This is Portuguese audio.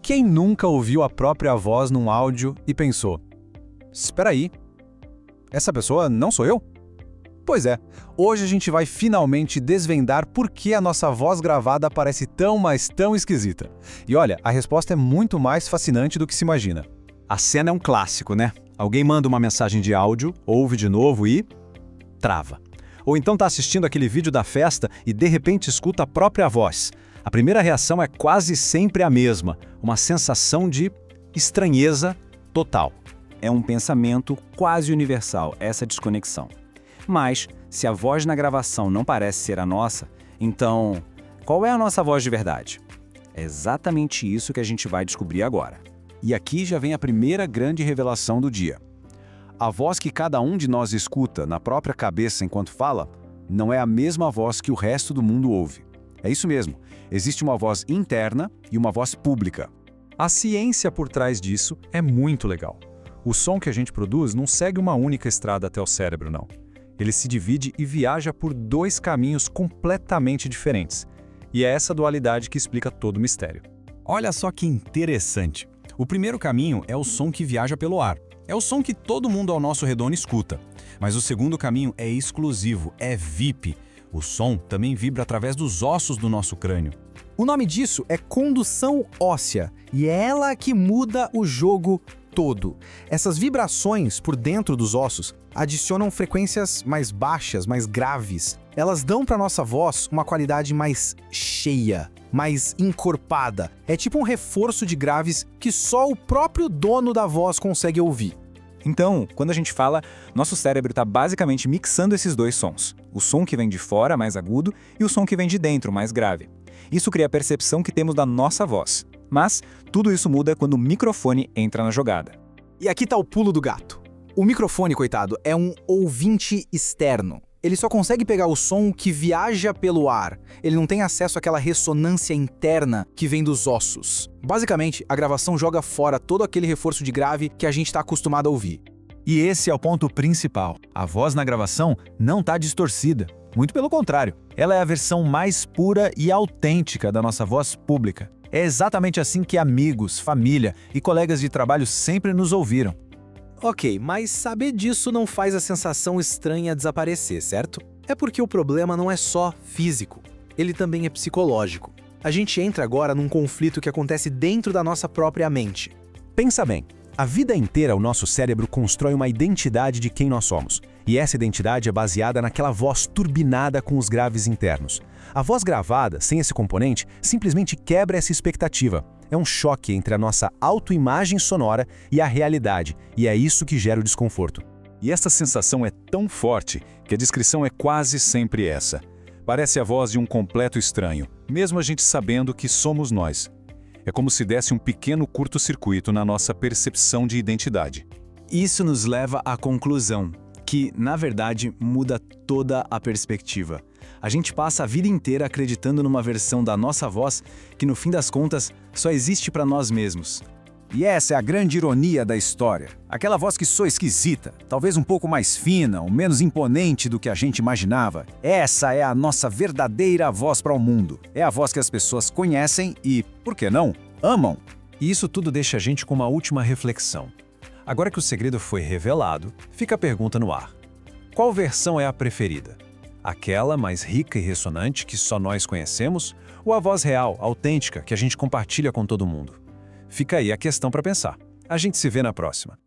Quem nunca ouviu a própria voz num áudio e pensou: espera aí, essa pessoa não sou eu? Pois é, hoje a gente vai finalmente desvendar por que a nossa voz gravada parece tão, mas tão esquisita. E olha, a resposta é muito mais fascinante do que se imagina. A cena é um clássico, né? Alguém manda uma mensagem de áudio, ouve de novo e trava. Ou então está assistindo aquele vídeo da festa e de repente escuta a própria voz. A primeira reação é quase sempre a mesma, uma sensação de estranheza total. É um pensamento quase universal, essa desconexão. Mas, se a voz na gravação não parece ser a nossa, então, qual é a nossa voz de verdade? É exatamente isso que a gente vai descobrir agora. E aqui já vem a primeira grande revelação do dia. A voz que cada um de nós escuta na própria cabeça enquanto fala, não é a mesma voz que o resto do mundo ouve. É isso mesmo, existe uma voz interna e uma voz pública. A ciência por trás disso é muito legal. O som que a gente produz não segue uma única estrada até o cérebro, não. Ele se divide e viaja por dois caminhos completamente diferentes. E é essa dualidade que explica todo o mistério. Olha só que interessante. O primeiro caminho é o som que viaja pelo ar. É o som que todo mundo ao nosso redor escuta. Mas o segundo caminho é exclusivo, é VIP. O som também vibra através dos ossos do nosso crânio. O nome disso é condução óssea, e é ela que muda o jogo todo. Essas vibrações por dentro dos ossos adicionam frequências mais baixas, mais graves. Elas dão para nossa voz uma qualidade mais cheia, mais encorpada. É tipo um reforço de graves que só o próprio dono da voz consegue ouvir. Então, quando a gente fala, nosso cérebro está basicamente mixando esses dois sons. O som que vem de fora, mais agudo, e o som que vem de dentro, mais grave. Isso cria a percepção que temos da nossa voz. Mas tudo isso muda quando o microfone entra na jogada. E aqui tá o pulo do gato. O microfone, coitado, é um ouvinte externo. Ele só consegue pegar o som que viaja pelo ar. Ele não tem acesso àquela ressonância interna que vem dos ossos. Basicamente, a gravação joga fora todo aquele reforço de grave que a gente está acostumado a ouvir. E esse é o ponto principal. A voz na gravação não está distorcida. Muito pelo contrário, ela é a versão mais pura e autêntica da nossa voz pública. É exatamente assim que amigos, família e colegas de trabalho sempre nos ouviram. Ok, mas saber disso não faz a sensação estranha desaparecer, certo? É porque o problema não é só físico, ele também é psicológico. A gente entra agora num conflito que acontece dentro da nossa própria mente. Pensa bem, a vida inteira o nosso cérebro constrói uma identidade de quem nós somos. E essa identidade é baseada naquela voz turbinada com os graves internos. A voz gravada, sem esse componente, simplesmente quebra essa expectativa. É um choque entre a nossa autoimagem sonora e a realidade, e é isso que gera o desconforto. E essa sensação é tão forte que a descrição é quase sempre essa. Parece a voz de um completo estranho, mesmo a gente sabendo que somos nós. É como se desse um pequeno curto-circuito na nossa percepção de identidade. Isso nos leva à conclusão, que, na verdade, muda toda a perspectiva. A gente passa a vida inteira acreditando numa versão da nossa voz que, no fim das contas, só existe para nós mesmos. E essa é a grande ironia da história. Aquela voz que soa esquisita, talvez um pouco mais fina ou menos imponente do que a gente imaginava. Essa é a nossa verdadeira voz para o mundo. É a voz que as pessoas conhecem e, por que não, amam. E isso tudo deixa a gente com uma última reflexão. Agora que o segredo foi revelado, fica a pergunta no ar. Qual versão é a preferida? Aquela mais rica e ressonante que só nós conhecemos? Ou a voz real, autêntica, que a gente compartilha com todo mundo? Fica aí a questão para pensar. A gente se vê na próxima.